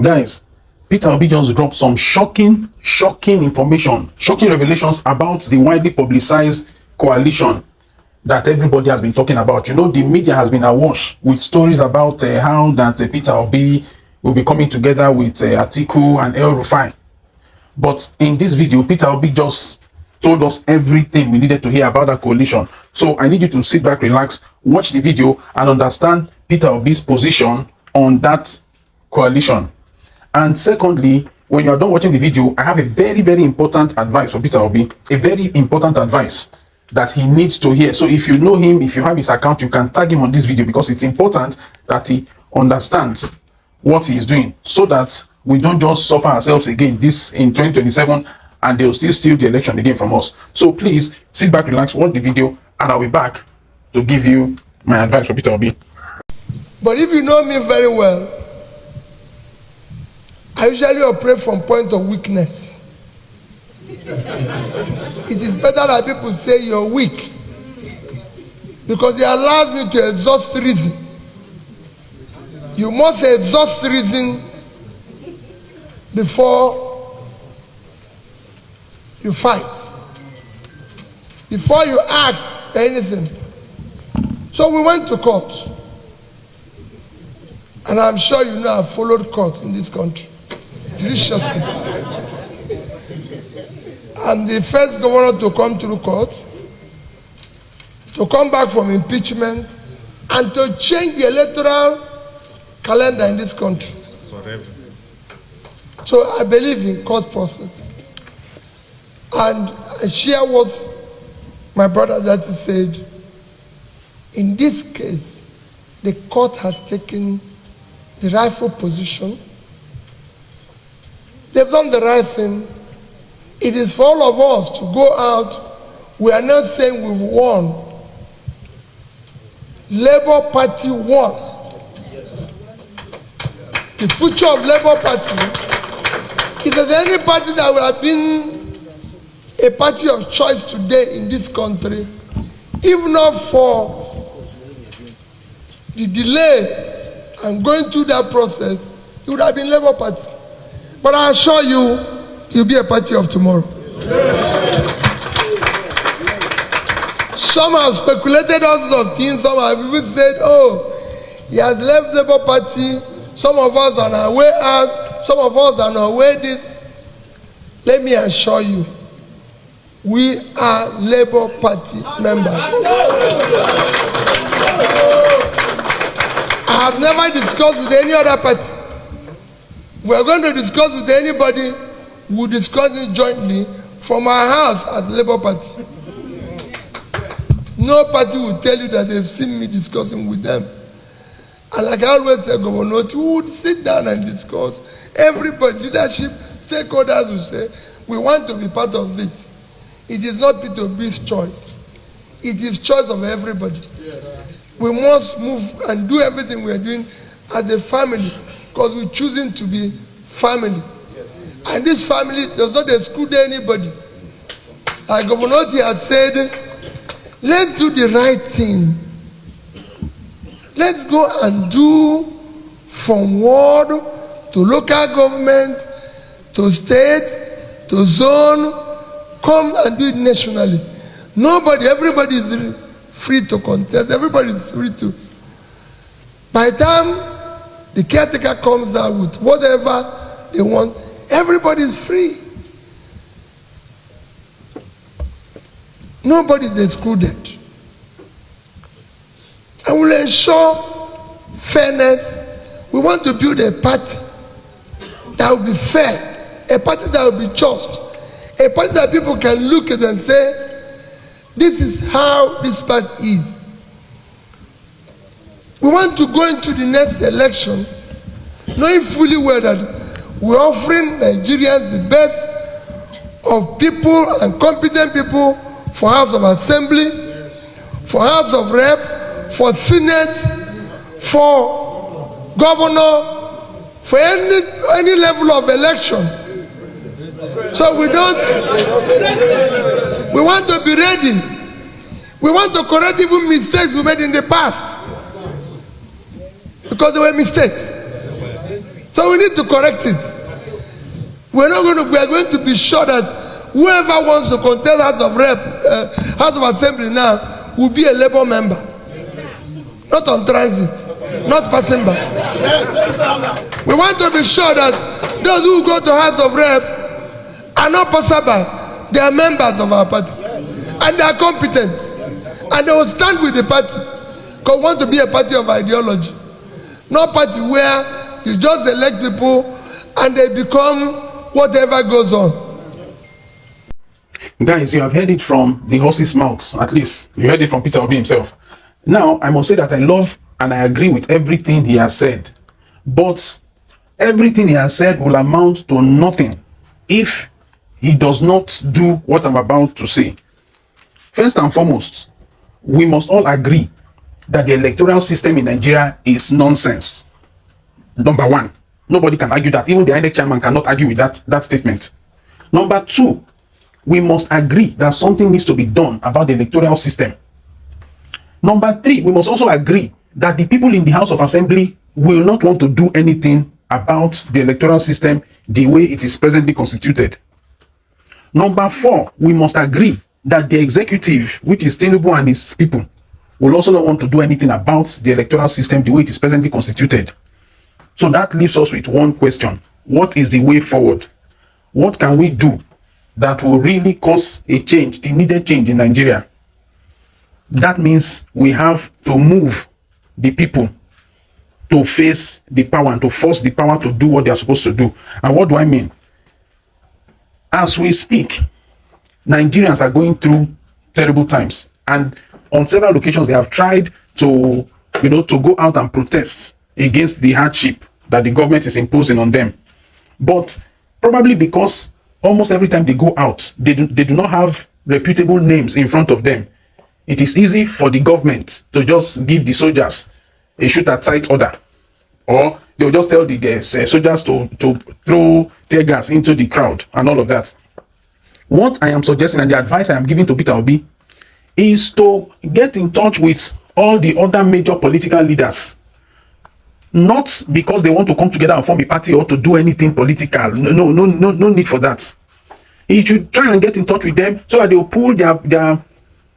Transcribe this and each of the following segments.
Guys, Peter Obi just dropped some shocking information, shocking revelations about the widely publicized coalition that everybody has been talking about. You know, the media has been awash with stories about how that Peter Obi will be coming together with Atiku and El Rufai. But in this video, Peter Obi just told us everything we needed to hear about that coalition. So I need you to sit back, relax, watch the video, and understand Peter Obi's position on that coalition. And secondly, when you are done watching the video, I have a very important advice for Peter Obi, a very important advice that he needs to hear. So if you know him, if you have his account, you can tag him on this video, because it's important that he understands what he is doing, so that we don't just suffer ourselves again this in 2027 and they'll still steal the election again from us. So please sit back, relax, watch the video, and I'll be back to give you my advice for Peter Obi. But if you know me very well, I usually operate from point of weakness. It is better that people say you're weak, because it allows me to exhaust reason. You must exhaust reason before you fight, before you ask anything. So we went to court, and I'm sure you know I've followed court in this country deliciously. I'm the first governor to come through court, to come back from impeachment, and to change the electoral calendar in this country. So I believe in court process. And I share what my brother that said. In this case, the court has taken the rightful position. They've done the right thing. It is for all of us to go out. We are not saying we've won. Labour Party won. The future of Labour Party, if there's any party that would have been a party of choice today in this country, if not for the delay and going through that process, it would have been Labour Party. But I assure you, you'll be a party of tomorrow. Some have speculated all sorts of things. Some have even said, oh, he has left Labour Party. Some of us are on our way out. Some of us are on our way this. Let me assure you, we are Labour Party members. I have never discussed with any other party. We are going to discuss with anybody. We'll discuss it jointly from our house at the Labour Party. No party will tell you that they've seen me discussing with them. And like I always say, Governor, we would sit down and discuss. Everybody, leadership, stakeholders will say, we want to be part of this. It is not Peter Obi's choice. It is choice of everybody. We must move and do everything we are doing as a family, because we're choosing to be family. And this family does not exclude anybody. Like Governor has said, let's do the right thing. Let's go and do from ward to local government, to state, to zone, come and do it nationally. Nobody, everybody is free to contest, everybody is free to. By the time the caretaker comes out with whatever they want, everybody is free. Nobody is excluded. And we'll ensure fairness. We want to build a party that will be fair, a party that will be just, a party that people can look at and say, this is how this party is. We want to go into the next election knowing fully well that we're offering Nigerians the best of people and competent people for House of Assembly, for House of Rep, for Senate, for Governor, for any level of election. So we want to be ready. We want to correct even mistakes we made in the past, because there were mistakes. So we need to correct it. We are going to be sure that whoever wants to contest House of House of Assembly now will be a Labour member, not on transit, not passing by. We want to be sure that those who go to House of Rep are not passerby. They are members of our party, and they are competent, and they will stand with the party. Because we want to be a party of ideology, not party where you just elect people and they become whatever goes on. Guys, you have heard it from the horse's mouth. At least you heard it from Peter Obi himself. Now, I must say that I love and I agree with everything he has said. But everything he has said will amount to nothing if he does not do what I'm about to say. First and foremost, we must all agree that the electoral system in Nigeria is nonsense. Number one, nobody can argue that. Even the INEC chairman cannot argue with that statement. Number two, we must agree that something needs to be done about the electoral system. Number three, we must also agree that the people in the House of Assembly will not want to do anything about the electoral system the way it is presently constituted. Number four, we must agree that the executive, which is Tinubu and his people, will also not want to do anything about the electoral system the way it is presently constituted. So that leaves us with one question. What is the way forward? What can we do that will really cause a change, the needed change in Nigeria? That means we have to move the people to face the power and to force the power to do what they are supposed to do. And what do I mean? As we speak, Nigerians are going through terrible times, and on several occasions they have tried to go out and protest against the hardship that the government is imposing on them. But probably because almost every time they go out, they do not have reputable names in front of them. It is easy for the government to just give the soldiers a shoot at sight order, or they'll just tell the soldiers to throw tear gas into the crowd and all of that. What I am suggesting, and the advice I am giving to Peter Obi, is to get in touch with all the other major political leaders. Not because they want to come together and form a party or to do anything political. No need for that. He should try and get in touch with them so that they will pool their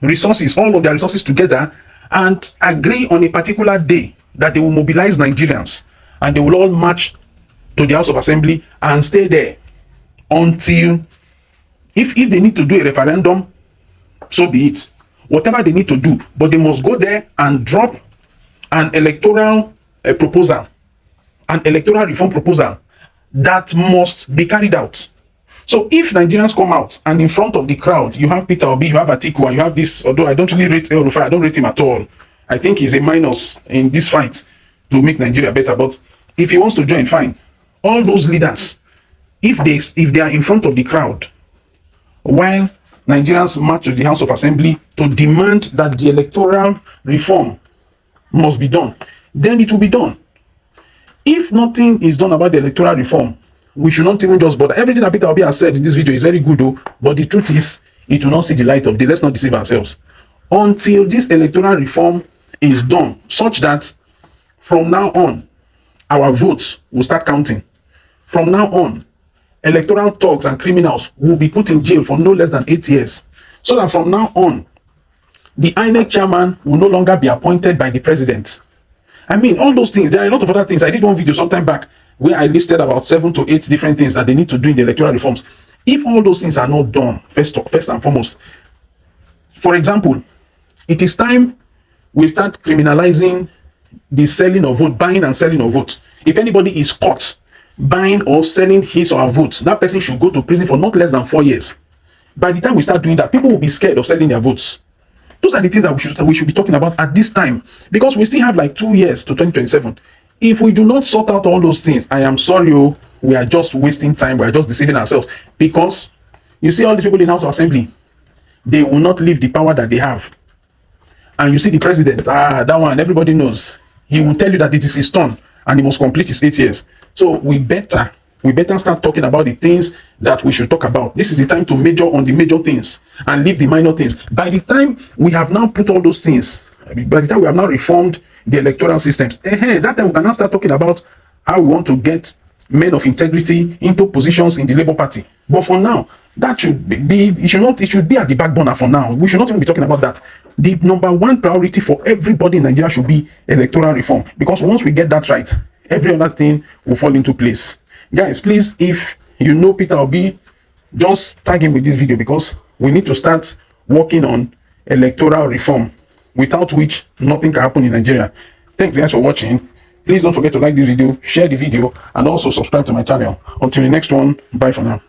resources, all of their resources together, and agree on a particular day that they will mobilize Nigerians, and they will all march to the House of Assembly and stay there until, if they need to do a referendum, so be it. Whatever they need to do, but they must go there and drop an electoral proposal, an electoral reform proposal that must be carried out. So if Nigerians come out and in front of the crowd, you have Peter Obi, you have Atiku, and you have this, although I don't really rate El Rufai, I don't rate him at all. I think he's a minus in this fight to make Nigeria better. But if he wants to join, fine. All those leaders, if they are in front of the crowd, while Nigerians march to the House of Assembly to demand that the electoral reform must be done, then it will be done. If nothing is done about the electoral reform, we should not even just bother. Everything that Peter Obi has said in this video is very good though, but the truth is, it will not see the light of day. Let's not deceive ourselves. Until this electoral reform is done, such that from now on, our votes will start counting. From now on, electoral thugs and criminals will be put in jail for no less than 8 years. So that from now on, the INEC chairman will no longer be appointed by the president. I mean, all those things. There are a lot of other things. I did one video sometime back where I listed about 7 to 8 different things that they need to do in the electoral reforms. If all those things are not done, first and foremost, for example, it is time we start criminalizing the selling of vote, buying and selling of votes. If anybody is caught buying or selling his or her votes, that person should go to prison for not less than 4 years. By the time we start doing that, people will be scared of selling their votes. Those are the things that we should be talking about at this time, because we still have like 2 years to 2027. If we do not sort out all those things, I am sorry, we are just wasting time. We are just deceiving ourselves, because you see all these people in House of Assembly, they will not leave the power that they have. And you see the president, that one, everybody knows. He will tell you that it is his turn and he must complete his 8 years. So we better start talking about the things that we should talk about. This is the time to major on the major things and leave the minor things. By the time we have now put all those things, by the time we have now reformed the electoral systems, that time we can now start talking about how we want to get men of integrity into positions in the Labour Party. But for now, that should be it should be at the back burner for now. We should not even be talking about that. The number one priority for everybody in Nigeria should be electoral reform, because once we get that right, every other thing will fall into place. Guys, please, if you know Peter Obi, just tag him with this video, because we need to start working on electoral reform, without which nothing can happen in Nigeria. Thanks guys for watching. Please don't forget to like this video, share the video, and also subscribe to my channel. Until the next one, bye for now.